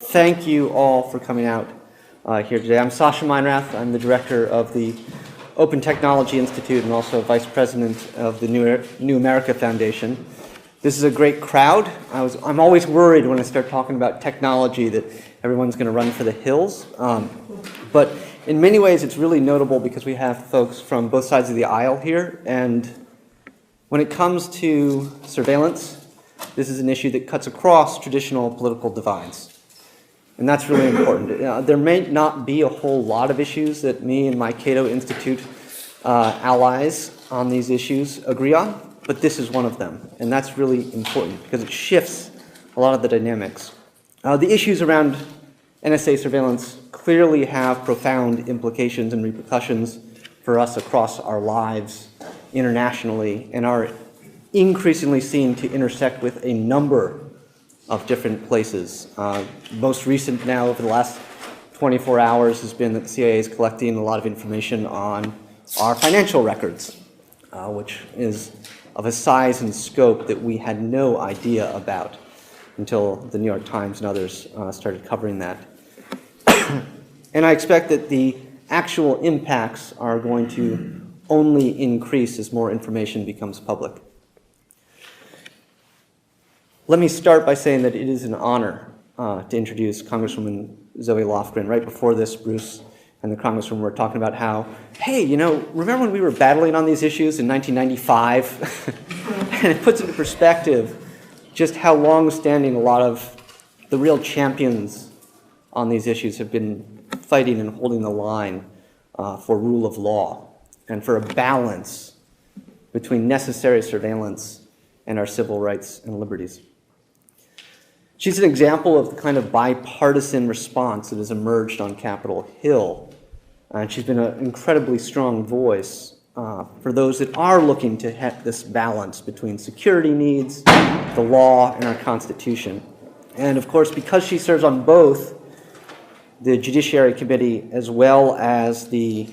Thank you all for coming out here today. I'm Sasha Meinrath. I'm the director of the Open Technology Institute and also vice president of the New America Foundation. This is a great crowd. I'm always worried when I start talking about technology that everyone's going to run for the hills. But in many ways, it's really notable because we have folks from both sides of the aisle here. And when it comes to surveillance, this is an issue that cuts across traditional political divides. And that's really important. There may not be a whole lot of issues that me and my Cato Institute allies on these issues agree on, but this is one of them. And that's really important because it shifts a lot of the dynamics. The issues around NSA surveillance clearly have profound implications and repercussions for us across our lives internationally and are increasingly seen to intersect with a number of different places. Most recent now over the last 24 hours has been that the CIA is collecting a lot of information on our financial records, which is of a size and scope that we had no idea about until the New York Times and others started covering that. And I expect that the actual impacts are going to only increase as more information becomes public. Let me start by saying that it is an honor to introduce Congresswoman Zoe Lofgren. Right before this, Bruce and the Congresswoman were talking about how, hey, remember when we were battling on these issues in 1995? And it puts into perspective just how long-standing a lot of the real champions on these issues have been fighting and holding the line for rule of law and for a balance between necessary surveillance and our civil rights and liberties. She's an example of the kind of bipartisan response that has emerged on Capitol Hill. And she's been an incredibly strong voice for those that are looking to have this balance between security needs, the law, and our Constitution. And of course, because she serves on both the Judiciary Committee as well as the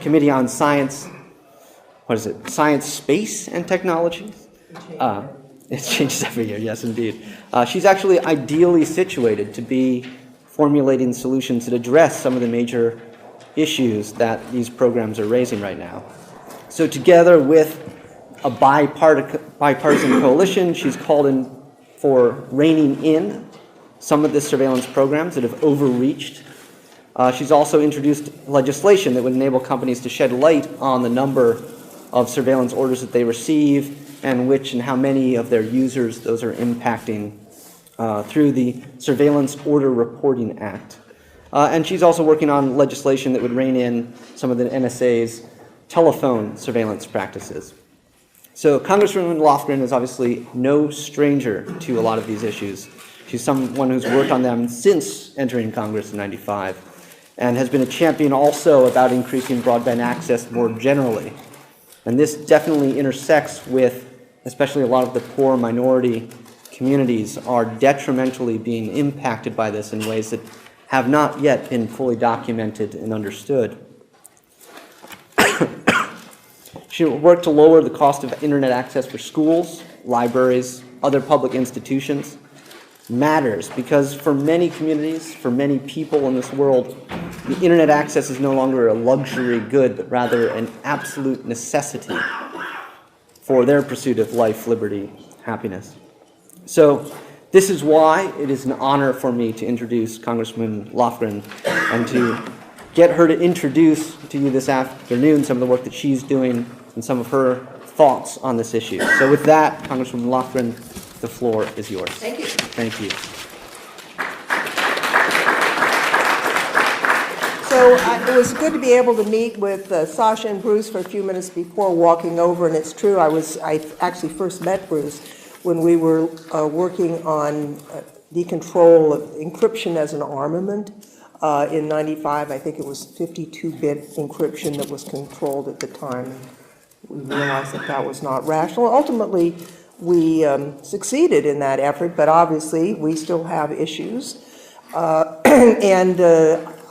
Committee on Science, Science, Space, and Technology? It changes every year, yes, indeed. She's actually ideally situated to be formulating solutions that address some of the major issues that these programs are raising right now. So together with a bipartisan coalition, she's called in for reining in some of the surveillance programs that have overreached. She's also introduced legislation that would enable companies to shed light on the number of surveillance orders that they receive and which and how many of their users those are impacting through the Surveillance Order Reporting Act. And she's also working on legislation that would rein in some of the NSA's telephone surveillance practices. So Congresswoman Lofgren is obviously no stranger to a lot of these issues. She's someone who's worked on them since entering Congress in '95 and has been a champion also about increasing broadband access more generally. And this definitely intersects with, especially a lot of the poor minority communities are detrimentally being impacted by this in ways that have not yet been fully documented and understood. She worked to lower the cost of internet access for schools, libraries, other public institutions. Matters because for many communities, for many people in this world, the internet access is no longer a luxury good, but rather an absolute necessity for their pursuit of life, liberty, happiness. So this is why it is an honor for me to introduce Congresswoman Lofgren and to get her to introduce to you this afternoon some of the work that she's doing and some of her thoughts on this issue. So with that, Congresswoman Lofgren, the floor is yours. Thank you. Thank you. So it was good to be able to meet with Sasha and Bruce for a few minutes before walking over, and it's true, I actually first met Bruce when we were working on the control of encryption as an armament. In '95, I think it was 52-bit encryption that was controlled at the time. We realized that that was not rational. Ultimately, we succeeded in that effort, but obviously we still have issues.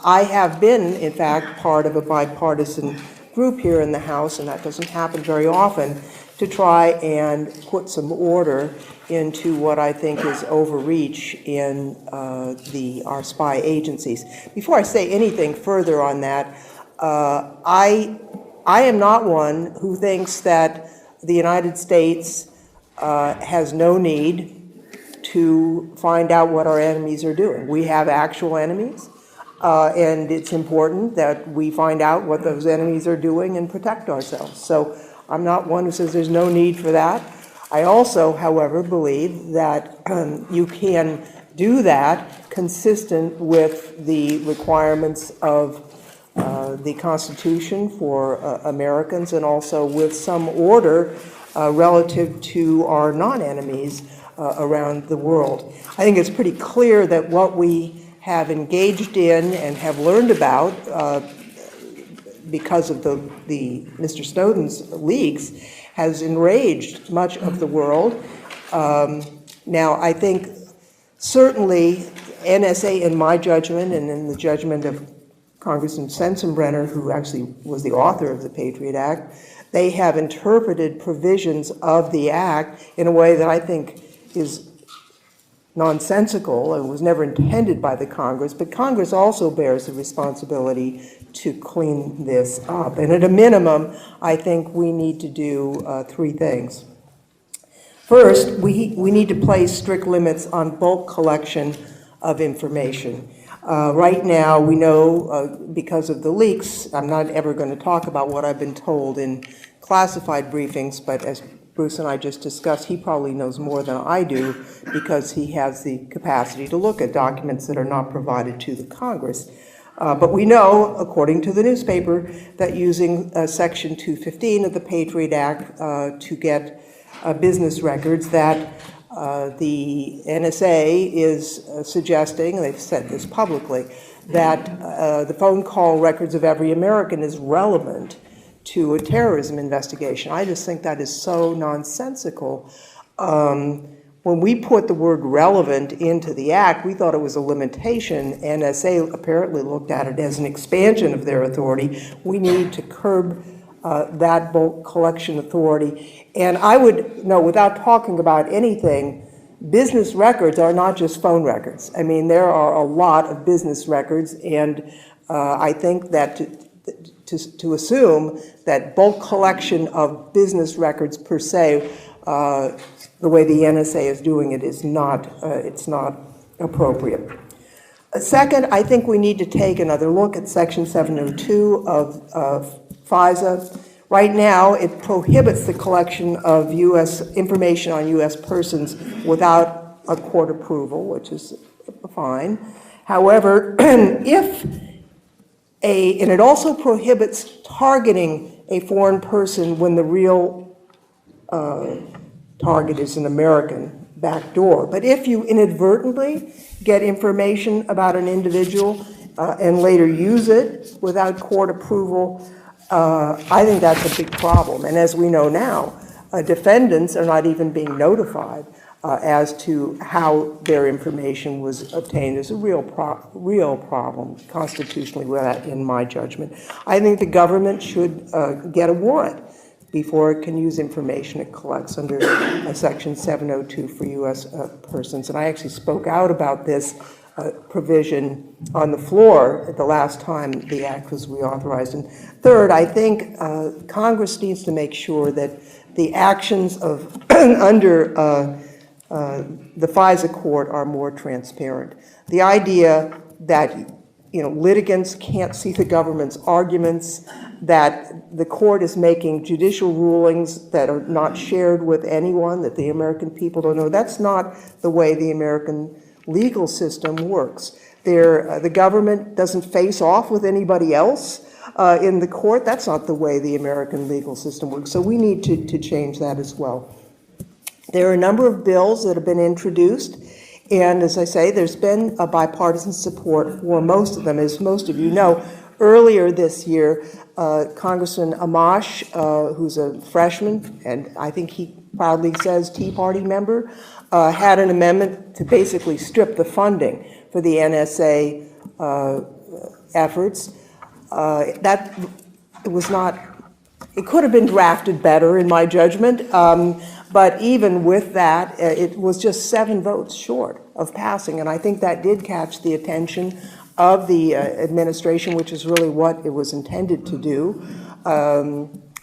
I have been, in fact, part of a bipartisan group here in the House, and that doesn't happen very often, to try and put some order into what I think is overreach in our spy agencies. Before I say anything further on that, I am not one who thinks that the United States has no need to find out what our enemies are doing. We have actual enemies, and it's important that we find out what those enemies are doing and protect ourselves. So I'm not one who says there's no need for that. I also, however, believe that you can do that consistent with the requirements of the Constitution for Americans, and also with some order relative to our non-enemies around the world. I think it's pretty clear that what we have engaged in and have learned about because of the Mr. Snowden's leaks has enraged much of the world. Now, I think certainly NSA, in my judgment, and in the judgment of Congressman Sensenbrenner, who actually was the author of the Patriot Act, they have interpreted provisions of the Act in a way that I think is nonsensical and was never intended by the Congress, but Congress also bears the responsibility to clean this up. And at a minimum, I think we need to do three things. First, we need to place strict limits on bulk collection of information. Right now, we know because of the leaks, I'm not ever going to talk about what I've been told in classified briefings, but as Bruce and I just discussed, he probably knows more than I do because he has the capacity to look at documents that are not provided to the Congress. But we know, according to the newspaper, that using Section 215 of the Patriot Act to get business records, that the NSA is suggesting, and they've said this publicly, that the phone call records of every American is relevant to a terrorism investigation. I just think that is so nonsensical. When we put the word relevant into the Act, we thought it was a limitation. NSA apparently looked at it as an expansion of their authority. We need to curb that bulk collection authority. And I would, no, without talking about anything, business records are not just phone records. I mean, there are a lot of business records, and I think that to assume that bulk collection of business records per se, the way the NSA is doing it, is not, it's not appropriate. Second, I think we need to take another look at Section 702 of FISA. Right now, it prohibits the collection of information on U.S. persons without a court approval, which is fine. However, and it also prohibits targeting a foreign person when the real target is an American backdoor. But if you inadvertently get information about an individual and later use it without court approval, I think that's a big problem. And as we know now, defendants are not even being notified as to how their information was obtained. There's a real problem constitutionally with that, in my judgment. I think the government should get a warrant before it can use information it collects under Section 702 for U.S. persons. And I actually spoke out about this provision on the floor the last time the Act was reauthorized. And third, I think Congress needs to make sure that the actions of under the FISA court are more transparent. The idea that litigants can't see the government's arguments, that the court is making judicial rulings that are not shared with anyone, that the American people don't know, that's not the way the American legal system works. The government doesn't face off with anybody else in the court. That's not the way the American legal system works. So we need to change that as well. There are a number of bills that have been introduced, and as I say, there's been a bipartisan support for most of them. As most of you know, earlier this year, Congressman Amash, who's a freshman, and I think he proudly says Tea Party member, had an amendment to basically strip the funding for the NSA efforts. That was not It could have been drafted better, in my judgment, but even with that, it was just 7 votes short of passing, and I think that did catch the attention of the administration, which is really what it was intended to do.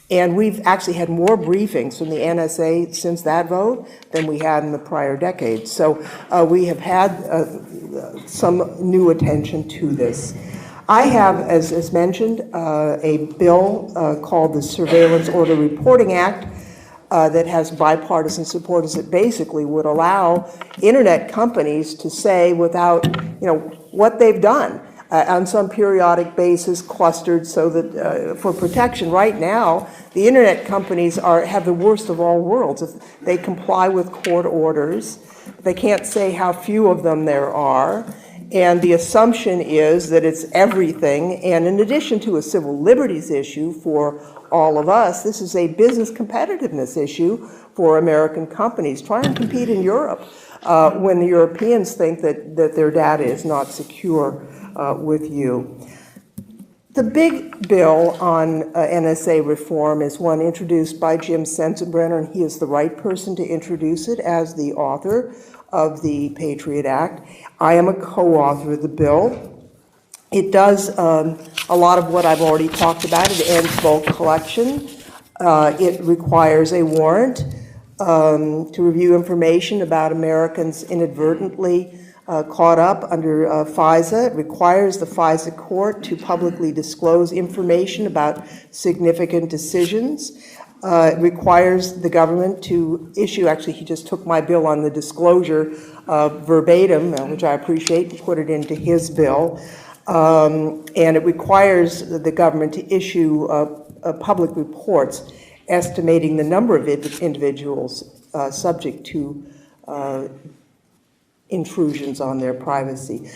And we've actually had more briefings from the NSA since that vote than we had in the prior decades. So we have had some new attention to this. I have, as mentioned, a bill called the Surveillance Order Reporting Act that has bipartisan support, as it basically would allow internet companies to say without, what they've done on some periodic basis, clustered so that for protection. Right now, the internet companies have the worst of all worlds. If they comply with court orders, they can't say how few of them there are. And the assumption is that it's everything. And in addition to a civil liberties issue for all of us, this is a business competitiveness issue for American companies. Try and compete in Europe when the Europeans think that their data is not secure with you. The big bill on NSA reform is one introduced by Jim Sensenbrenner, and he is the right person to introduce it as the author of the Patriot Act. I am a co-author of the bill. It does a lot of what I've already talked about. It ends bulk collection. It requires a warrant to review information about Americans inadvertently caught up under FISA. It requires the FISA court to publicly disclose information about significant decisions. It requires the government to issue, actually he just took my bill on the disclosure verbatim, which I appreciate, to put it into his bill. And it requires the government to issue public reports estimating the number of individuals subject to intrusions on their privacy.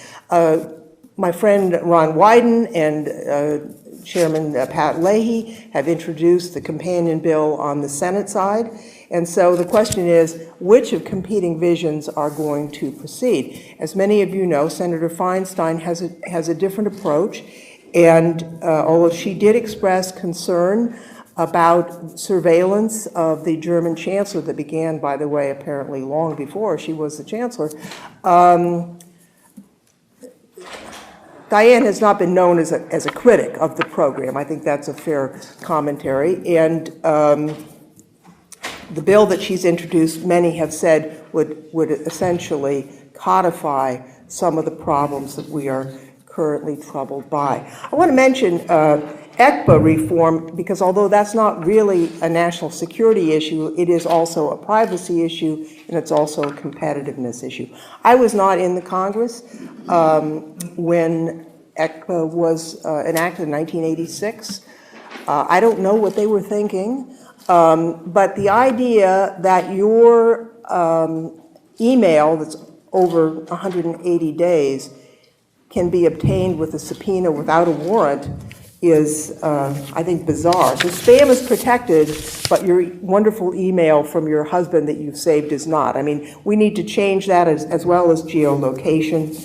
My friend Ron Wyden and Chairman Pat Leahy have introduced the companion bill on the Senate side. And so the question is, which of competing visions are going to proceed? As many of you know, Senator Feinstein has a different approach. And although she did express concern about surveillance of the German chancellor that began, by the way, apparently long before she was the chancellor, Diane has not been known as a critic of the program. I think that's a fair commentary. And the bill that she's introduced, many have said, would essentially codify some of the problems that we are currently troubled by. I want to mention ECPA reform, because although that's not really a national security issue, it is also a privacy issue, and it's also a competitiveness issue. I was not in the Congress when ECPA was enacted in 1986. I don't know what they were thinking, but the idea that your email that's over 180 days can be obtained with a subpoena without a warrant is, I think, bizarre. So spam is protected, but your wonderful email from your husband that you've saved is not. I mean, we need to change that as well as geolocation.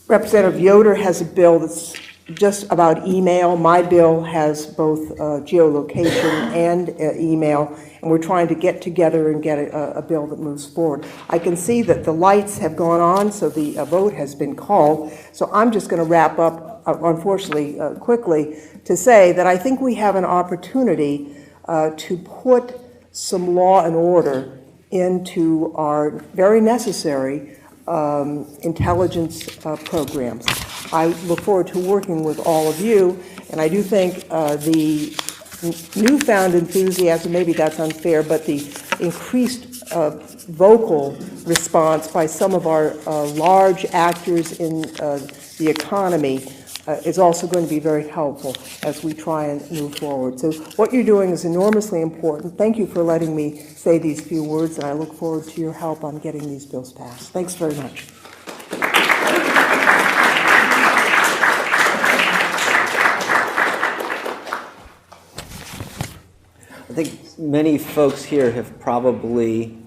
Representative Yoder has a bill that's just about email. My bill has both geolocation and email, and we're trying to get together and get a bill that moves forward. I can see that the lights have gone on, so the vote has been called. So I'm just going to wrap up, unfortunately, quickly, to say that I think we have an opportunity to put some law and order into our very necessary intelligence programs. I look forward to working with all of you, and I do think the newfound enthusiasm, maybe that's unfair, but the increased vocal response by some of our large actors in the economy is also going to be very helpful as we try and move forward. So what you're doing is enormously important. Thank you for letting me say these few words, and I look forward to your help on getting these bills passed. Thanks very much. I think many folks here have probably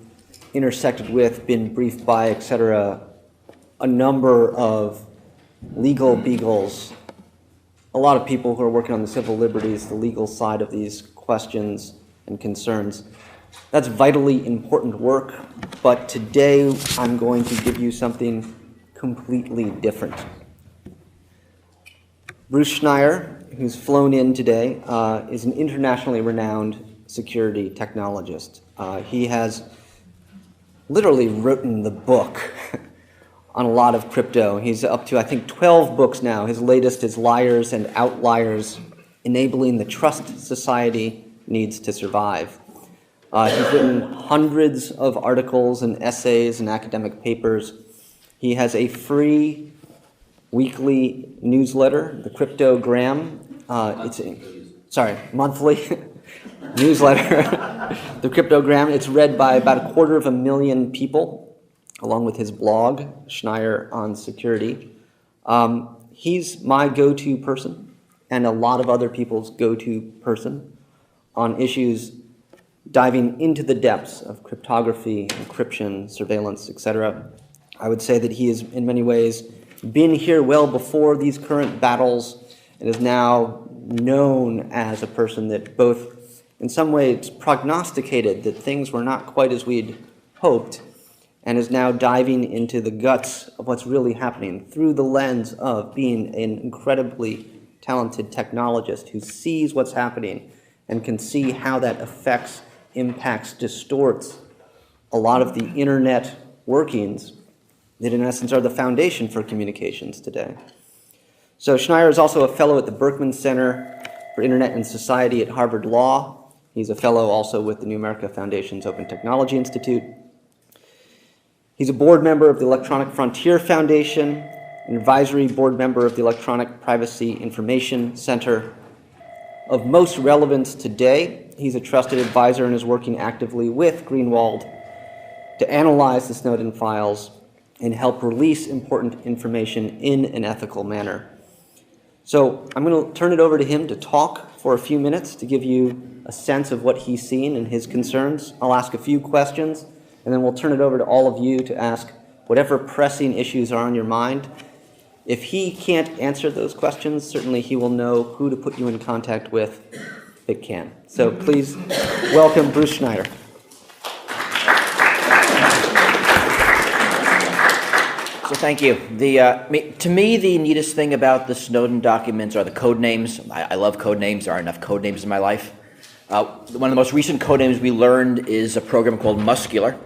intersected with, been briefed by, et cetera, a number of legal beagles a lot of people who are working on the civil liberties, the legal side of these questions and concerns. That's vitally important work, but today I'm going to give you something completely different. Bruce Schneier, who's flown in today, is an internationally renowned security technologist. He has literally written the book on a lot of crypto. He's up to, I think, 12 books now. His latest is Liars and Outliers, Enabling the Trust Society Needs to Survive. He's written hundreds of articles and essays and academic papers. He has a free weekly newsletter, the Cryptogram. Monthly newsletter, the Cryptogram. It's read by about 250,000 people, along with his blog, Schneier on Security. He's my go-to person, and a lot of other people's go-to person on issues diving into the depths of cryptography, encryption, surveillance, etc. I would say that he has, in many ways, been here well before these current battles and is now known as a person that both, in some ways, prognosticated that things were not quite as we'd hoped, and is now diving into the guts of what's really happening through the lens of being an incredibly talented technologist who sees what's happening and can see how that affects, impacts, distorts a lot of the internet workings that in essence are the foundation for communications today. So Schneier is also a fellow at the Berkman Center for Internet and Society at Harvard Law. He's a fellow also with the New America Foundation's Open Technology Institute. He's a board member of the Electronic Frontier Foundation, an advisory board member of the Electronic Privacy Information Center. Of most relevance today, he's a trusted advisor and is working actively with Greenwald to analyze the Snowden files and help release important information in an ethical manner. So I'm going to turn it over to him to talk for a few minutes to give you a sense of what he's seen and his concerns. I'll ask a few questions, and then we'll turn it over to all of you to ask whatever pressing issues are on your mind. If he can't answer those questions, certainly he will know who to put you in contact with that can. So please welcome Bruce Schneier. So thank you. To me, the neatest thing about the Snowden documents are the code names. I love code names. There aren't enough code names in my life. One of the most recent code names we learned is a program called Muscular.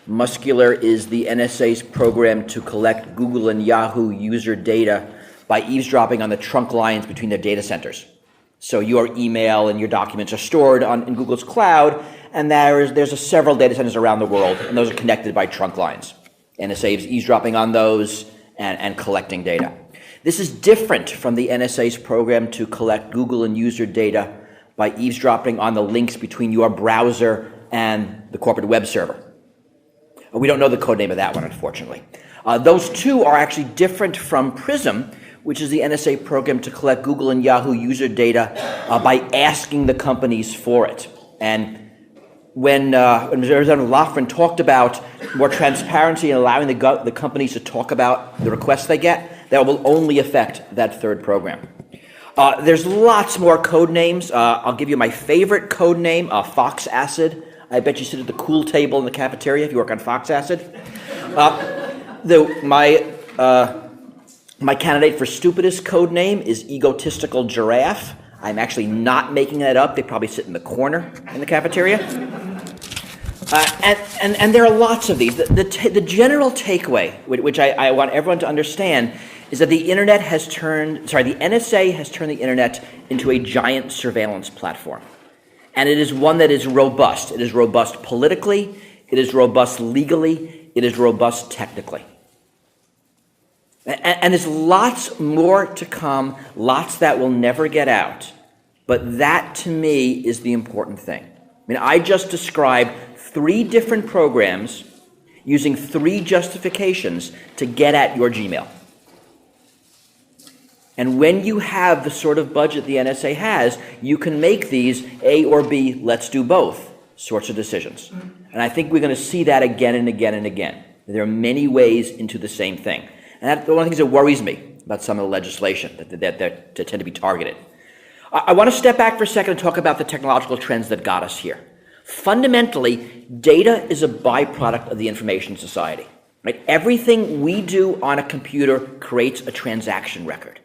Muscular is the NSA's program to collect Google and Yahoo user data by eavesdropping on the trunk lines between their data centers. So your email and your documents are stored in Google's cloud, and there's several data centers around the world, and those are connected by trunk lines. NSA is eavesdropping on those and collecting data. This is different from the NSA's program to collect Google and user data by eavesdropping on the links between your browser and the corporate web server. We don't know the code name of that one, unfortunately. Those two are actually different from PRISM, which is the NSA program to collect Google and Yahoo user data by asking the companies for it. And when Representative Lofgren talked about more transparency and allowing the companies to talk about the requests they get, that will only affect that third program. There's lots more code names. I'll give you my favorite code name, Fox Acid. I bet you sit at the cool table in the cafeteria if you work on Fox Acid. My candidate for stupidest code name is Egotistical Giraffe. I'm actually not making that up. They probably sit in the corner in the cafeteria. And there are lots of these. The general takeaway, which I want everyone to understand, is that the NSA has turned the internet into a giant surveillance platform. And it is one that is robust. It is robust politically, it is robust legally, it is robust technically. And there's lots more to come, lots that will never get out. But that, to me, is the important thing. I mean, I just described 3 different programs using 3 justifications to get at your Gmail. And when you have the sort of budget the NSA has, you can make these A or B, let's do both sorts of decisions. And I think we're going to see that again and again and again. There are many ways into the same thing. And that's one of the things that worries me about some of the legislation, that tend to be targeted. I want to step back for a second and talk about the technological trends that got us here. Fundamentally, data is a byproduct of the information society. Right? Everything we do on a computer creates a transaction record.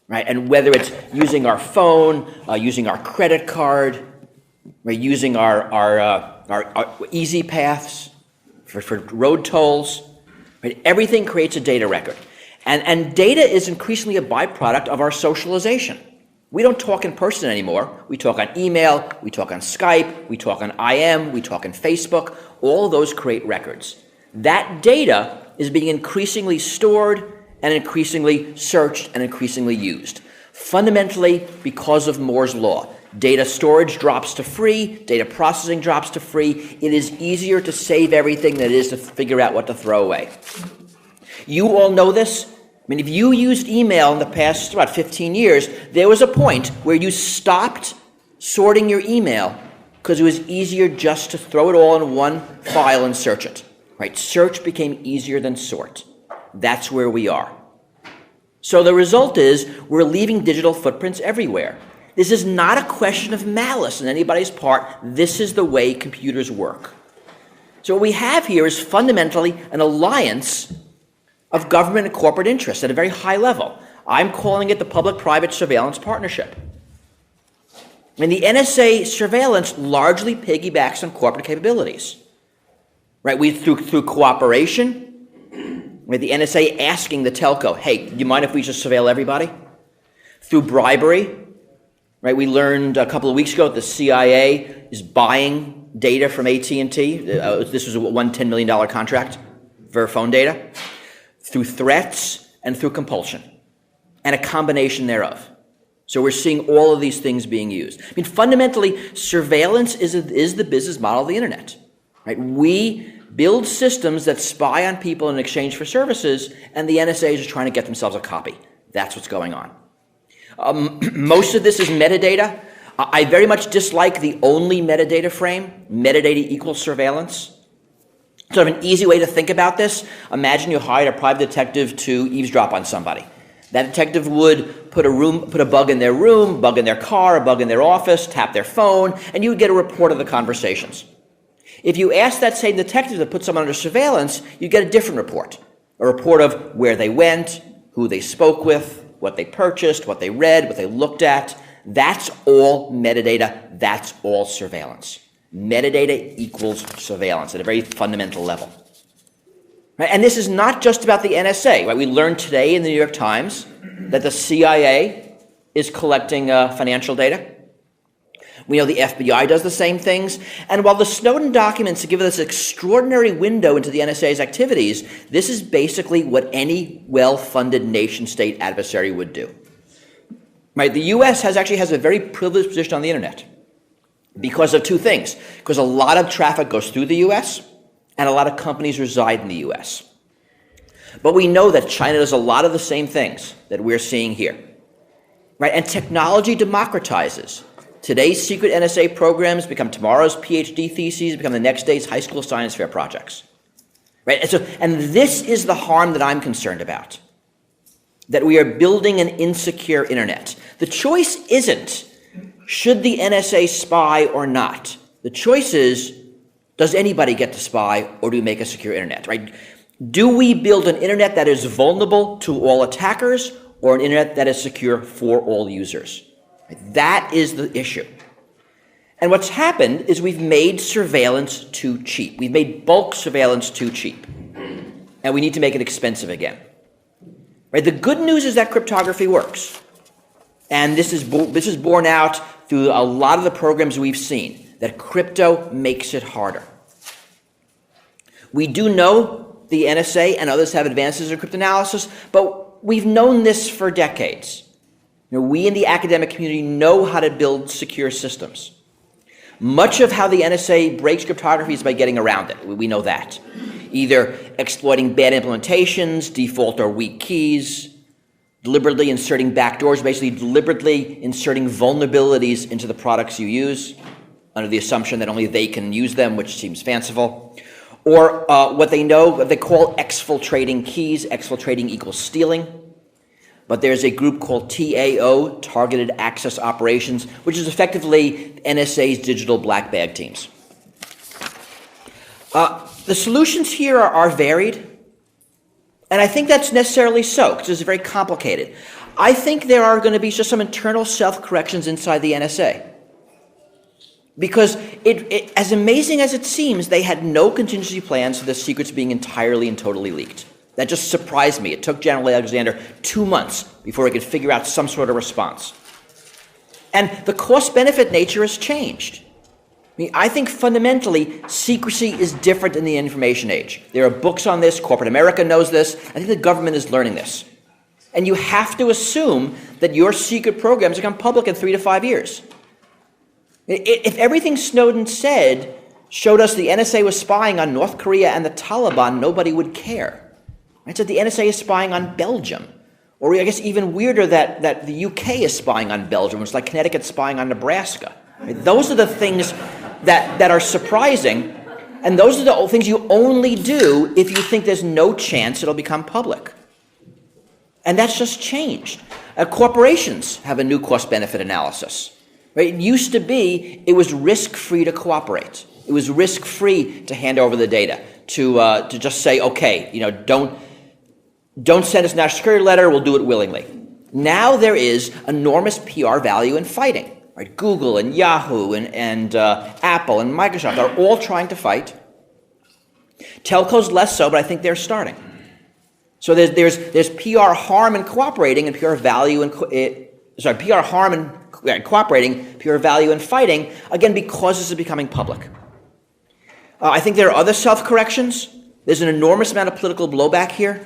Right? And whether it's using our phone, using our credit card, right? Using our easy paths for road tolls, right? Everything creates a data record. And data is increasingly a byproduct of our socialization. We don't talk in person anymore. We talk on email, we talk on Skype, we talk on IM, we talk on Facebook. All of those create records. That data is being increasingly stored and increasingly searched and increasingly used. Fundamentally, because of Moore's law. Data storage drops to free, data processing drops to free. It is easier to save everything than it is to figure out what to throw away. You all know this. I mean, if you used email in the past about 15 years, there was a point where you stopped sorting your email because it was easier just to throw it all in one file and search it. Right? Search became easier than sort. That's where we are. So the result is we're leaving digital footprints everywhere. This is not a question of malice on anybody's part. This is the way computers work. So what we have here is fundamentally an alliance of government and corporate interests at a very high level. I'm calling it the public-private surveillance partnership. And the NSA surveillance largely piggybacks on corporate capabilities. Right, through cooperation, with the NSA asking the telco, hey, do you mind if we just surveil everybody? Through bribery, right, we learned a couple of weeks ago that the CIA is buying data from AT&T. This was a $110 million contract for phone data. Through threats and through compulsion, and a combination thereof. So we're seeing all of these things being used. I mean, fundamentally, surveillance is the business model of the internet. Right? We build systems that spy on people in exchange for services, and the NSA is just trying to get themselves a copy. That's what's going on. Most of this is metadata. I very much dislike the only metadata frame. Metadata equals surveillance. Sort of an easy way to think about this, imagine you hired a private detective to eavesdrop on somebody. That detective would put a bug in their room, bug in their car, a bug in their office, tap their phone, and you would get a report of the conversations. If you ask that same detective to put someone under surveillance, you get a different report. A report of where they went, who they spoke with, what they purchased, what they read, what they looked at. That's all metadata. That's all surveillance. Metadata equals surveillance at a very fundamental level. Right? And this is not just about the NSA. Right? We learned today in the New York Times that the CIA is collecting financial data. We know the FBI does the same things. And while the Snowden documents give us an extraordinary window into the NSA's activities, this is basically what any well-funded nation-state adversary would do. Right? The U.S. actually has a very privileged position on the internet because of two things. Because a lot of traffic goes through the U.S. and a lot of companies reside in the U.S. But we know that China does a lot of the same things that we're seeing here. Right? And technology democratizes. Today's secret NSA programs become tomorrow's PhD theses, become the next day's high school science fair projects. Right? And this is the harm that I'm concerned about. That we are building an insecure internet. The choice isn't, should the NSA spy or not? The choice is, does anybody get to spy, or do we make a secure internet? Right? Do we build an internet that is vulnerable to all attackers, or an internet that is secure for all users? That is the issue. And what's happened is we've made surveillance too cheap. We've made bulk surveillance too cheap. And we need to make it expensive again. Right? The good news is that cryptography works. And this is borne out through a lot of the programs we've seen, that crypto makes it harder. We do know the NSA and others have advances in cryptanalysis, but we've known this for decades. You know, we in the academic community know how to build secure systems. Much of how the NSA breaks cryptography is by getting around it. We know that. Either exploiting bad implementations, default or weak keys, deliberately inserting backdoors, basically deliberately inserting vulnerabilities into the products you use under the assumption that only they can use them, which seems fanciful, or what they call exfiltrating keys. Exfiltrating equals stealing. But there's a group called TAO, Targeted Access Operations, which is effectively NSA's digital black bag teams. The solutions here are varied, and I think that's necessarily so, because it's very complicated. I think there are going to be just some internal self-corrections inside the NSA. Because as amazing as it seems, they had no contingency plans for the secrets being entirely and totally leaked. That just surprised me. It took General Alexander 2 months before he could figure out some sort of response. And the cost-benefit nature has changed. I think fundamentally, secrecy is different in the information age. There are books on this. Corporate America knows this. I think the government is learning this. And you have to assume that your secret programs become public in 3 to 5 years. If everything Snowden said showed us the NSA was spying on North Korea and the Taliban, nobody would care. Right? So the NSA is spying on Belgium. Or I guess even weirder that the UK is spying on Belgium. It's like Connecticut spying on Nebraska. Right? Those are the things that are surprising, and those are the things you only do if you think there's no chance it'll become public. And that's just changed. Corporations have a new cost-benefit analysis. Right? It used to be it was risk-free to cooperate. It was risk-free to hand over the data, to just say, okay, don't send us a national security letter, we'll do it willingly. Now there is enormous PR value in fighting. Right? Google and Yahoo and Apple and Microsoft are all trying to fight. Telcos less so, but I think they're starting. So there's PR harm in cooperating and PR value in PR harm in cooperating, PR value in fighting, again, because this is becoming public. I think there are other self-corrections. There's an enormous amount of political blowback here,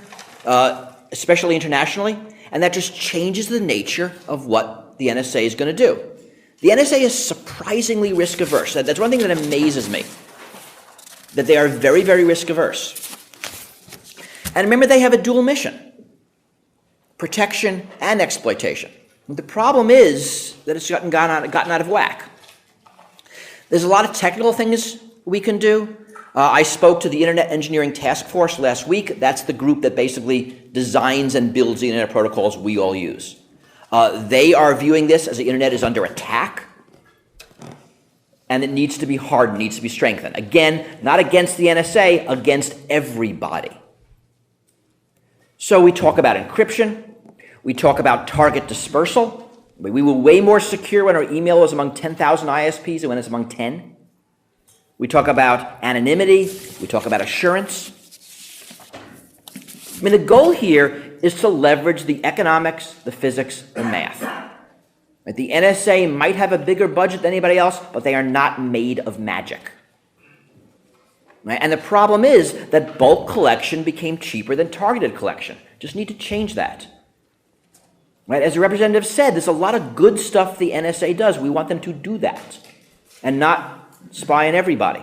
especially internationally, and that just changes the nature of what the NSA is going to do. The NSA is surprisingly risk-averse. That's one thing that amazes me, that they are very, very risk-averse. And remember, they have a dual mission, protection and exploitation. The problem is that it's gotten out of whack. There's a lot of technical things we can do. I spoke to the Internet Engineering Task Force last week. That's the group that basically designs and builds the Internet protocols we all use. They are viewing this as the Internet is under attack, and it needs to be hardened, needs to be strengthened. Again, not against the NSA, against everybody. So we talk about encryption. We talk about target dispersal. We were way more secure when our email was among 10,000 ISPs than when it's among 10. We talk about anonymity. We talk about assurance. I mean, the goal here is to leverage the economics, the physics, and math. Right? The NSA might have a bigger budget than anybody else, but they are not made of magic. Right? And the problem is that bulk collection became cheaper than targeted collection. Just need to change that. Right? As the representative said, there's a lot of good stuff the NSA does. We want them to do that and not spy on everybody.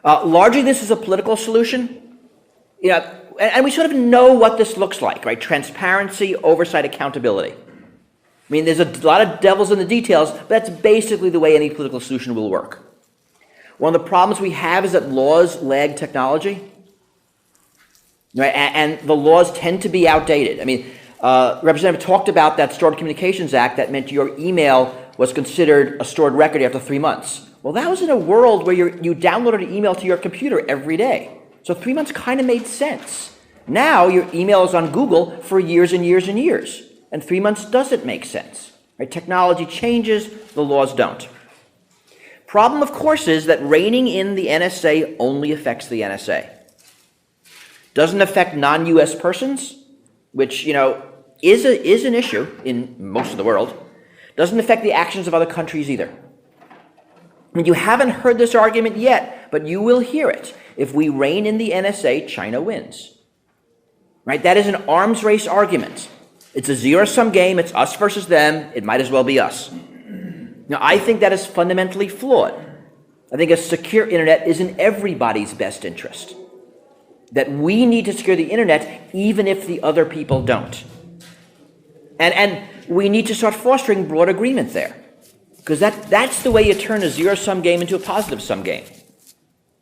Largely, this is a political solution. And we sort of know what this looks like, right? Transparency, oversight, accountability. I mean, there's a lot of devils in the details, but that's basically the way any political solution will work. One of the problems we have is that laws lag technology, right? And the laws tend to be outdated. I mean, Representative talked about that Stored Communications Act that meant your email was considered a stored record after 3 months. Well, that was in a world where you downloaded an email to your computer every day. So 3 months kind of made sense. Now your email is on Google for years and years and years. And 3 months doesn't make sense. Right? Technology changes, the laws don't. Problem, of course, is that reining in the NSA only affects the NSA. Doesn't affect non-U.S. persons, which, is an issue in most of the world. Doesn't affect the actions of other countries either. I mean, you haven't heard this argument yet, but you will hear it. If we rein in the NSA, China wins. Right? That is an arms race argument. It's a zero-sum game. It's us versus them. It might as well be us. Now, I think that is fundamentally flawed. I think a secure internet is in everybody's best interest. That we need to secure the internet even if the other people don't. And we need to start fostering broad agreement there. Because that's the way you turn a zero-sum game into a positive-sum game.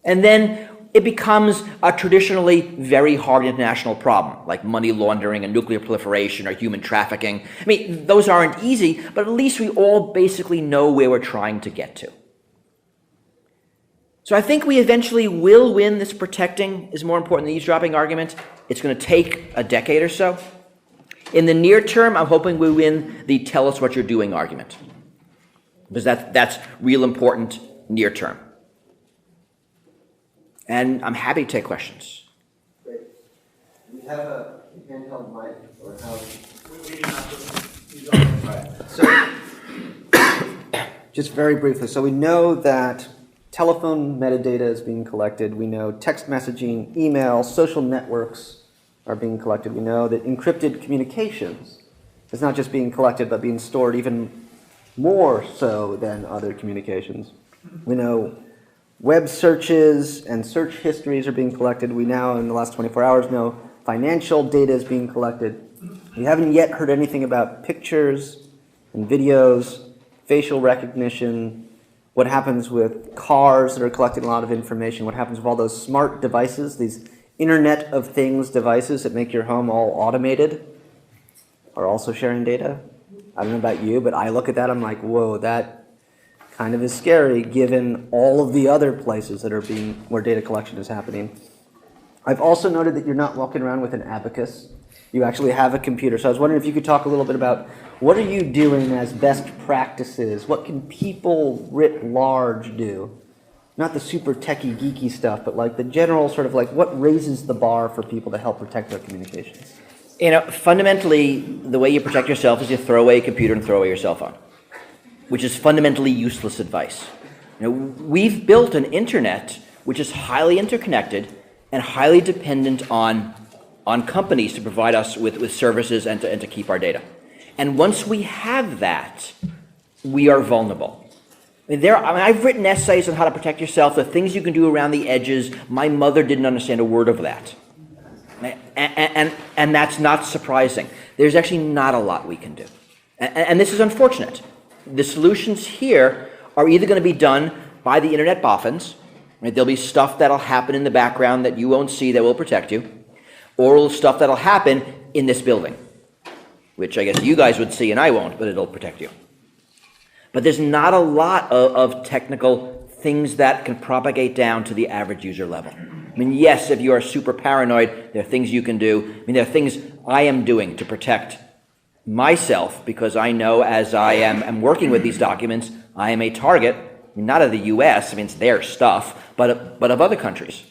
And then it becomes a traditionally very hard international problem, like money laundering and nuclear proliferation or human trafficking. I mean, those aren't easy, but at least we all basically know where we're trying to get to. So I think we eventually will win this protecting is more important than eavesdropping argument. It's going to take a decade or so. In the near term, I'm hoping we win the tell us what you're doing argument, because that's real important near term. And I'm happy to take questions. Great. We have a handheld mic, or how? So, just very briefly, so we know that telephone metadata is being collected. We know text messaging, email, social networks are being collected. We know that encrypted communications is not just being collected, but being stored even more so than other communications. We know web searches and search histories are being collected. We now, in the last 24 hours, know financial data is being collected. We haven't yet heard anything about pictures and videos, facial recognition, what happens with cars that are collecting a lot of information, what happens with all those smart devices, these Internet of Things devices that make your home all automated are also sharing data. I don't know about you, but I look at that, I'm like, whoa, that kind of is scary given all of the other places that are where data collection is happening. I've also noted that you're not walking around with an abacus. You actually have a computer. So I was wondering if you could talk a little bit about what are you doing as best practices? What can people writ large do? Not the super techie, geeky stuff, but like the general sort of like what raises the bar for people to help protect their communications? You know, fundamentally, the way you protect yourself is you throw away a computer and throw away your cell phone, which is fundamentally useless advice. You know, we've built an internet which is highly interconnected and highly dependent on companies to provide us with services and to keep our data. And once we have that, we are vulnerable. I've written essays on how to protect yourself, the things you can do around the edges. My mother didn't understand a word of that. And that's not surprising. There's actually not a lot we can do. And this is unfortunate. The solutions here are either going to be done by the internet boffins, right? There'll be stuff that'll happen in the background that you won't see that will protect you, or stuff that'll happen in this building, which I guess you guys would see and I won't, but it'll protect you. But there's not a lot of technical things that can propagate down to the average user level. I mean, yes, if you are super paranoid, there are things you can do. I mean, there are things I am doing to protect myself because I know as I am working with these documents, I am a target, I mean, not of the US, I mean, it's their stuff, but of other countries.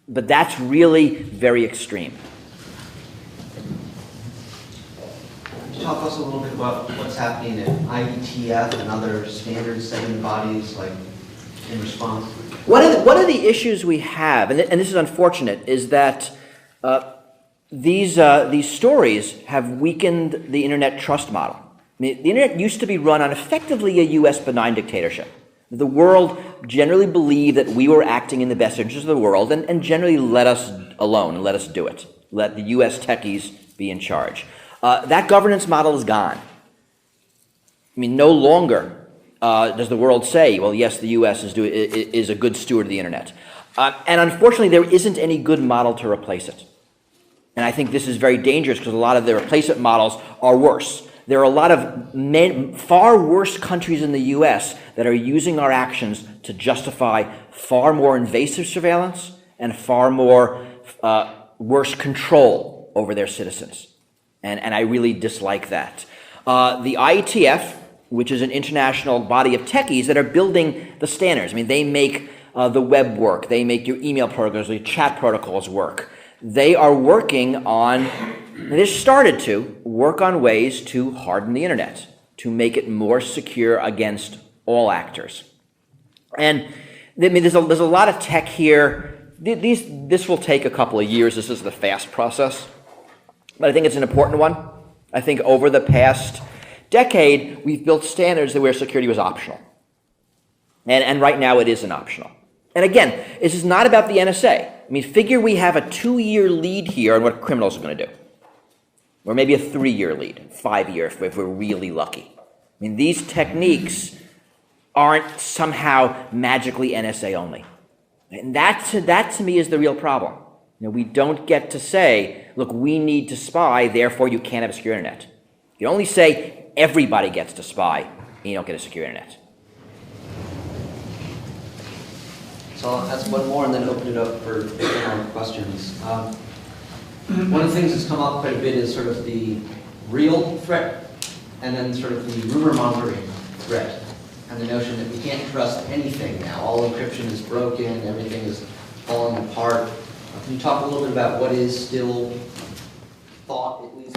But that's really very extreme. Talk us a little bit about what's happening at IETF and other standard-setting bodies, like in response. One of the issues we have, and this is unfortunate, is that these stories have weakened the internet trust model. I mean, the internet used to be run on effectively a U.S. benign dictatorship. The world generally believed that we were acting in the best interest of the world and generally let us alone and let us do it. Let the U.S. techies be in charge. That governance model is gone. I mean, no longer does the world say, well, yes, the U.S. is a good steward of the internet. And unfortunately, there isn't any good model to replace it. And I think this is very dangerous because a lot of the replacement models are worse. There are a lot of far worse countries in the U.S. that are using our actions to justify far more invasive surveillance and far more worse control over their citizens. And I really dislike that. The IETF, which is an international body of techies that are building the standards. I mean, they make the web work. They make your email protocols, your chat protocols work. They are working on, they started to work on ways to harden the internet, to make it more secure against all actors. And I mean, there's a lot of tech here. This will take a couple of years. This is the fast process. But I think it's an important one. I think over the past decade, we've built standards where security was optional. And right now it isn't optional. And again, this is not about the NSA. I mean, figure we have a 2-year lead here on what criminals are going to do. Or maybe a 3-year lead, 5-year if we're really lucky. I mean, these techniques aren't somehow magically NSA only. And that to me is the real problem. We don't get to say, look, we need to spy, therefore you can't have a secure internet. You only say everybody gets to spy, and you don't get a secure internet. So I'll ask one more and then open it up for more questions. One of the things that's come up quite a bit is sort of the real threat and then sort of the rumor mongering threat, and the notion that we can't trust anything now. All encryption is broken, everything is falling apart. Can you talk a little bit about what is still thought, at least?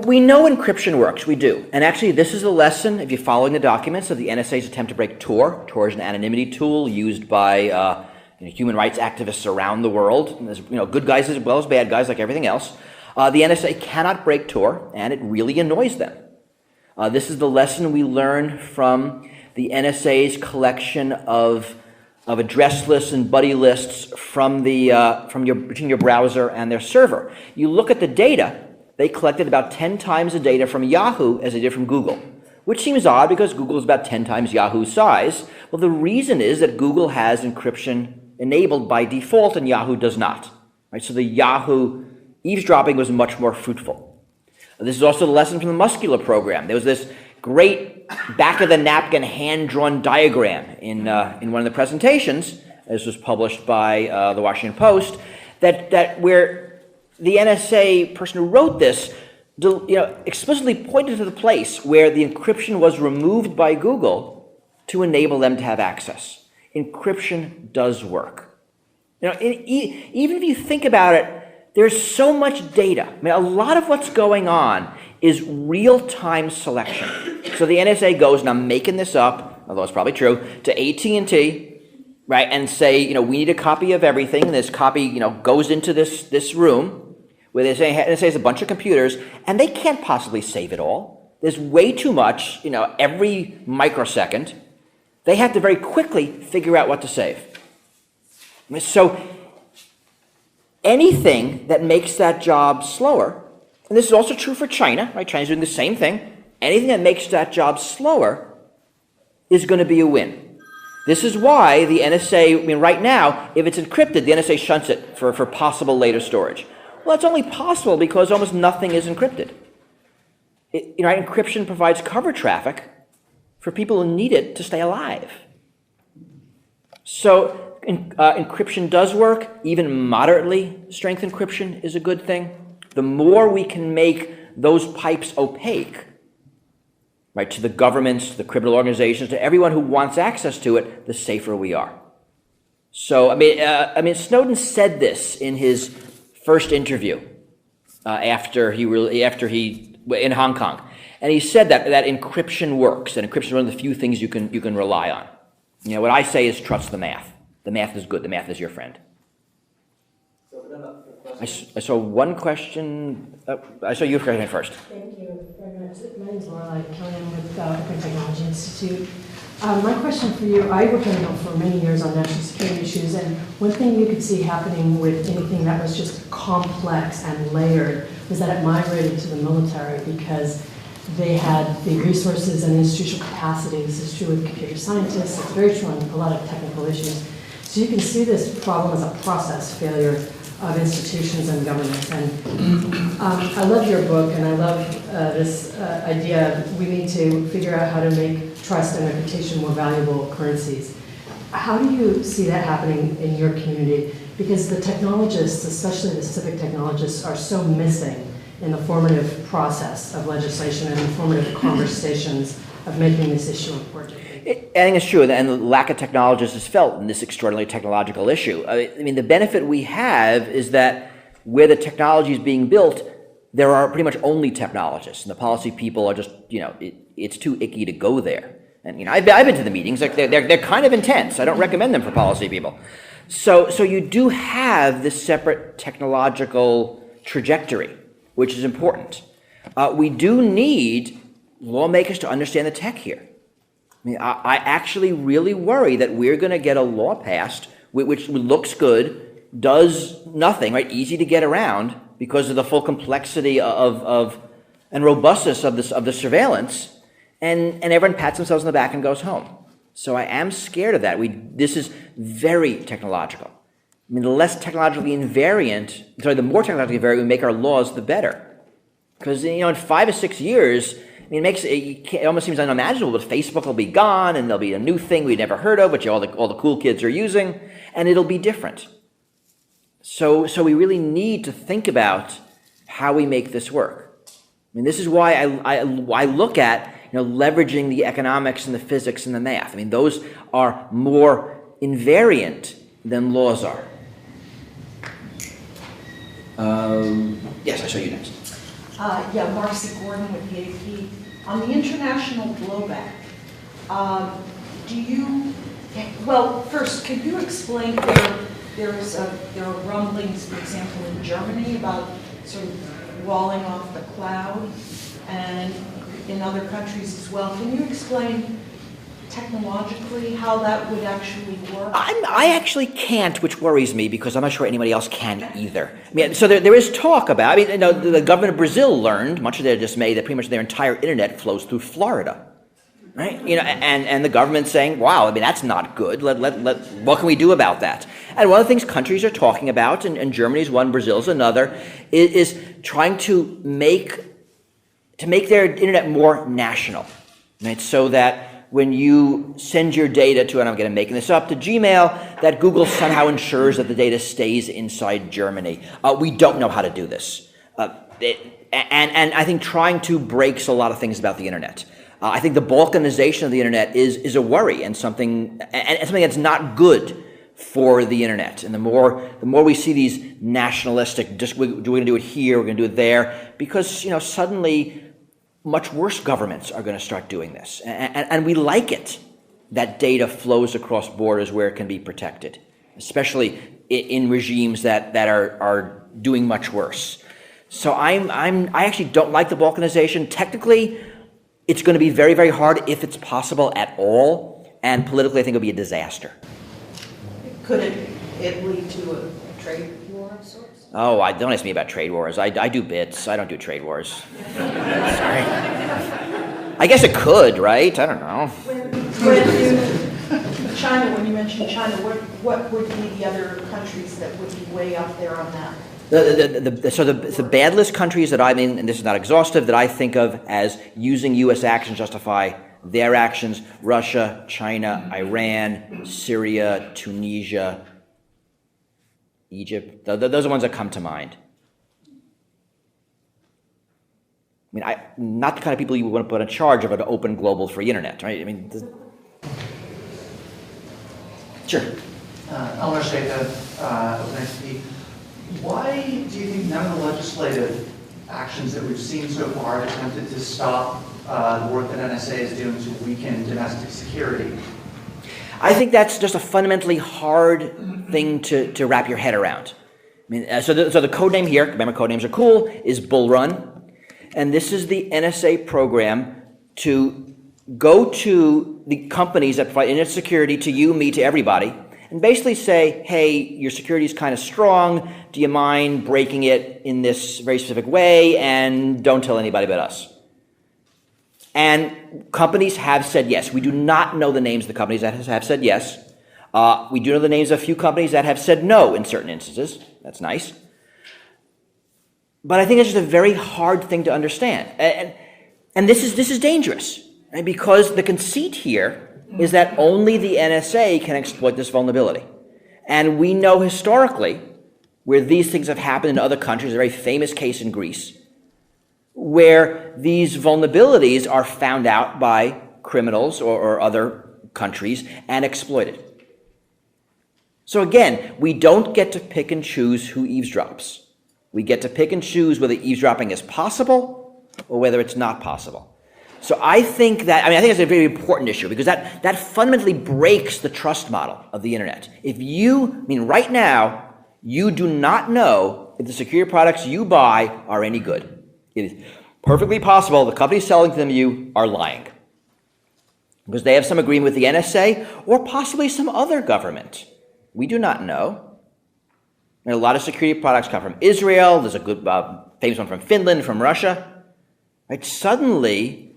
We know encryption works, we do. And actually, this is a lesson, if you're following the documents, of the NSA's attempt to break Tor. Tor is an anonymity tool used by human rights activists around the world. And there's good guys as well as bad guys, like everything else. The NSA cannot break Tor, and it really annoys them. This is the lesson we learned from the NSA's collection of address lists and buddy lists from between your browser and their server. You look at the data. They collected about 10 times the data from Yahoo as they did from Google, which seems odd because Google is about 10 times Yahoo's size. Well, the reason is that Google has encryption enabled by default and Yahoo does not. Right? So the Yahoo eavesdropping was much more fruitful. This is also the lesson from the Muscular program. There was this great back-of-the-napkin hand-drawn diagram in one of the presentations. This was published by the Washington Post, that where the NSA person who wrote this, explicitly pointed to the place where the encryption was removed by Google to enable them to have access. Encryption does work. Even if you think about it, there's so much data. A lot of what's going on is real-time selection. So the NSA goes, and I'm making this up, although it's probably true, to AT&T, right, and say, we need a copy of everything, and this copy, goes into this room, where they say it's a bunch of computers, and they can't possibly save it all. There's way too much, every microsecond. They have to very quickly figure out what to save. So anything that makes that job slower, and this is also true for China, right? China's doing the same thing. Anything that makes that job slower is going to be a win. This is why the NSA, right now, if it's encrypted, the NSA shunts it for possible later storage. Well, it's only possible because almost nothing is encrypted. Encryption provides cover traffic for people who need it to stay alive. So encryption does work. Even moderately strength encryption is a good thing. The more we can make those pipes opaque, right, to the governments, to the criminal organizations, to everyone who wants access to it, the safer we are. So, Snowden said this in his first interview after he in Hong Kong, and he said that encryption works, and encryption is one of the few things you can rely on. What I say is trust the math. The math is good. The math is your friend. I saw one question. I saw you first. Thank you very much. My name is Laura Killian with the Patriot Technology Institute. My question for you, I worked on the Hill for many years on national security issues, and one thing you could see happening with anything that was just complex and layered was that it migrated to the military because they had the resources and institutional capacity. This is true with computer scientists. It's very true on a lot of technical issues. So you can see this problem as a process failure of institutions and governments. And I love your book, and I love this idea we need to figure out how to make trust and reputation more valuable currencies. How do you see that happening in your community? Because the technologists, especially the civic technologists, are so missing in the formative process of legislation and the formative conversations of making this issue important. I think it's true, and the lack of technologists is felt in this extraordinarily technological issue. The benefit we have is that where the technology is being built, there are pretty much only technologists, and the policy people are just, it's too icky to go there. And I've been to the meetings; like they're kind of intense. I don't recommend them for policy people. So you do have this separate technological trajectory, which is important. We do need lawmakers to understand the tech here. I actually really worry that we're going to get a law passed which looks good, does nothing, right? Easy to get around because of the full complexity of and robustness of the surveillance, and everyone pats themselves on the back and goes home. So I am scared of that. This is very technological. I mean, the less technologically invariant, the more technologically invariant we make our laws, the better. Because, in 5 or 6 years, I mean, it almost seems unimaginable, but Facebook will be gone, and there'll be a new thing we've never heard of, which all the cool kids are using, and it'll be different. So we really need to think about how we make this work. I mean, this is why I look at leveraging the economics and the physics and the math. I mean, those are more invariant than laws are. Yes, I saw you next. Marcy Gordon with the AP. On the International blowback, first, could you explain, there are rumblings, for example, in Germany about sort of walling off the cloud, and in other countries as well. Can you explain technologically how that would actually work? I actually can't, which worries me because I'm not sure anybody else can either. I mean, so there is talk about, the government of Brazil learned, much to their dismay, that pretty much their entire internet flows through Florida, right? And the government's saying, wow, I mean, that's not good. What can we do about that? And one of the things countries are talking about, and Germany's one, Brazil's another, is trying to make their internet more national, right? So that when you send your data to, and I'm going to make this up, to Gmail, that Google somehow ensures that the data stays inside Germany. We don't know how to do this. And I think trying to breaks a lot of things about the internet. I think the balkanization of the internet is a worry and something that's not good for the internet. And the more we see these nationalistic, just we're going to do it here, we're going to do it there, because suddenly much worse governments are going to start doing this. And we like it that data flows across borders where it can be protected, especially in regimes that are doing much worse. So I actually don't like the balkanization. Technically, it's going to be very, very hard if it's possible at all. And politically, I think it'll be a disaster. Could it lead to a trade war of sorts? Oh, don't ask me about trade wars. I do bits. I don't do trade wars. Sorry. I guess it could, right? I don't know. China, when you mentioned China, what would be the other countries that would be way up there on that? The bad list countries that and this is not exhaustive, that I think of as using U.S. actions to justify their actions: Russia, China, Iran, Syria, Tunisia, Egypt. Those are the ones that come to mind. I mean, not the kind of people you want to put in charge of an open global free internet, right? I mean, sure. Elmer Shaka, OpenXP. Why do you think none of the legislative actions that we've seen so far have attempted to stop the work that NSA is doing to weaken domestic security? I think that's just a fundamentally hard thing to wrap your head around. I mean, so the code name here, remember codenames are cool, is Bull Run. And this is the NSA program to go to the companies that provide internet security, to you, me, to everybody, and basically say, hey, your security is kind of strong. Do you mind breaking it in this very specific way? And don't tell anybody but us. And companies have said yes. We do not know the names of the companies that have said yes. We do know the names of a few companies that have said no in certain instances. That's nice. But I think it's just a very hard thing to understand. And this is dangerous, right? Because the conceit here is that only the NSA can exploit this vulnerability. And we know historically where these things have happened in other countries, a very famous case in Greece, where these vulnerabilities are found out by criminals or other countries and exploited. So again, we don't get to pick and choose who eavesdrops. We get to pick and choose whether eavesdropping is possible or whether it's not possible. So I think it's a very important issue because that fundamentally breaks the trust model of the internet. Right now, you do not know if the security products you buy are any good. It is perfectly possible the companies selling them to you are lying because they have some agreement with the NSA or possibly some other government. We do not know. And a lot of security products come from Israel. There's a good famous one from Finland, from Russia. Right? Suddenly,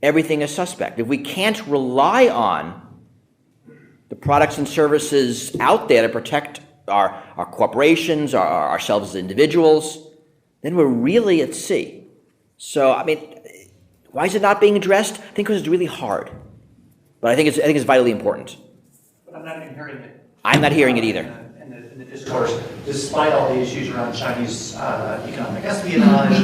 everything is suspect. If we can't rely on products and services out there to protect our corporations, ourselves as individuals, then we're really at sea. So, I mean, why is it not being addressed? I think because it's really hard. But I think it's vitally important. But I'm not even hearing it. I'm not hearing it either. In the discourse, despite all the issues around Chinese economic espionage,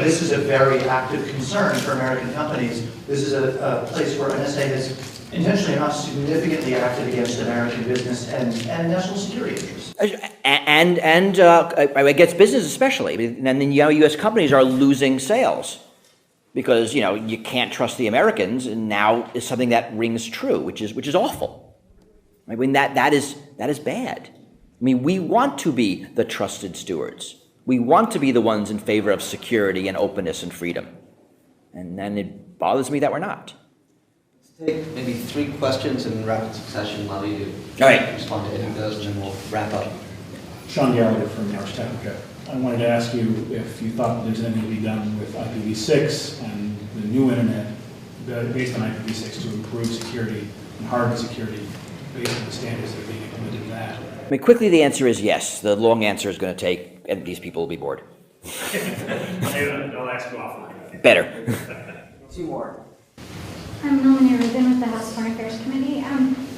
this is a very active concern for American companies. This is a place where NSA has intentionally not significantly acted against American business and national security interests. And against business especially. And then, U.S. companies are losing sales because, you can't trust the Americans, and now is something that rings true, which is awful. I mean, that is bad. I mean, we want to be the trusted stewards. We want to be the ones in favor of security and openness and freedom. And then it bothers me that we're not. Let's take maybe 3 questions in rapid succession, allow you to All right. respond to any of those, and then we'll wrap up. Sean Gallagher from North Africa. I wanted to ask you if you thought there's anything to be done with IPv6 and the new internet based on IPv6 to improve security and harden security based on the standards that are being implemented in that. I mean, quickly the answer is yes. The long answer is going to take, and these people will be bored. I'll ask you offline. Better. 2 more. I'm Melanie Rubin with the House Foreign Affairs Committee.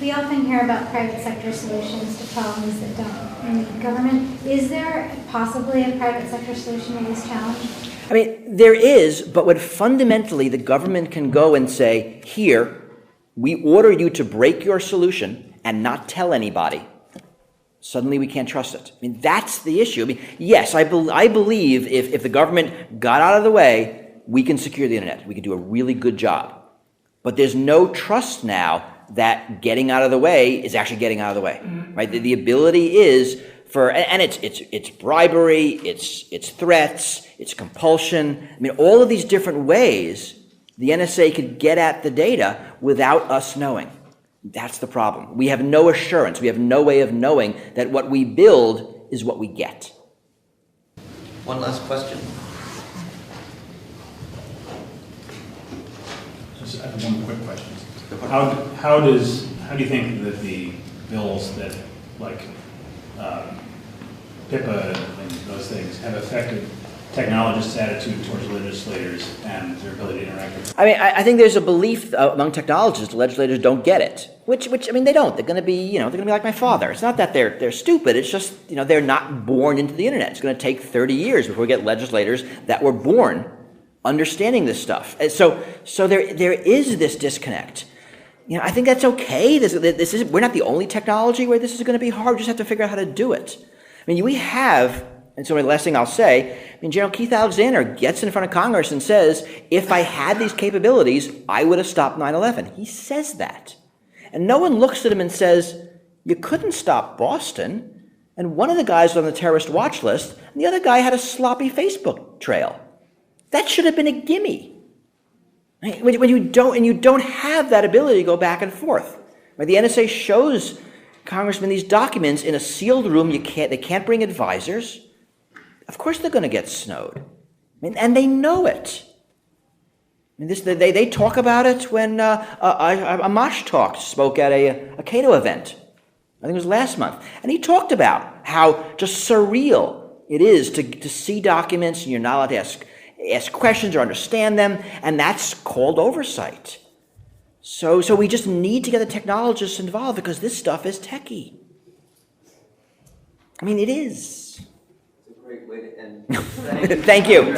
We often hear about private sector solutions to problems that don't need government. Is there possibly a private sector solution to this challenge? I mean, there is, but when fundamentally the government can go and say, here, we order you to break your solution and not tell anybody, suddenly we can't trust it. I mean, that's the issue. I mean, yes, I believe if the government got out of the way, we can secure the internet. We can do a really good job. But there's no trust now that getting out of the way is actually getting out of the way, right? The ability is and it's bribery, it's threats, it's compulsion. I mean, all of these different ways the NSA could get at the data without us knowing. That's the problem. We have no assurance. We have no way of knowing that what we build is what we get. One last question. I have one quick question. How do you think that the bills that PIPA and those things have affected technologists' attitude towards legislators and their ability to interact with them? I mean, I think there's a belief among technologists the legislators don't get it. Which I mean, they don't. They're going to be, they're going to be like my father. It's not that they're stupid. It's just, they're not born into the internet. It's going to take 30 years before we get legislators that were born understanding this stuff. So there is this disconnect. I think that's okay. We're not the only technology where this is going to be hard. We just have to figure out how to do it. I mean, we have, and so the last thing I'll say, General Keith Alexander gets in front of Congress and says, if I had these capabilities, I would have stopped 9/11. He says that. And no one looks at him and says, you couldn't stop Boston. And one of the guys was on the terrorist watch list, and the other guy had a sloppy Facebook trail. That should have been a gimme. Right? When you don't have that ability to go back and forth. Right? The NSA shows congressmen these documents in a sealed room. They can't bring advisors. Of course they're going to get snowed. And they know it. They talk about it when Amash spoke at a Cato event. I think it was last month. And he talked about how just surreal it is to see documents and you're not allowed to ask questions or understand them, and that's called oversight. So we just need to get the technologists involved because this stuff is techie. I mean, it is. It's a great way to end. Thank you.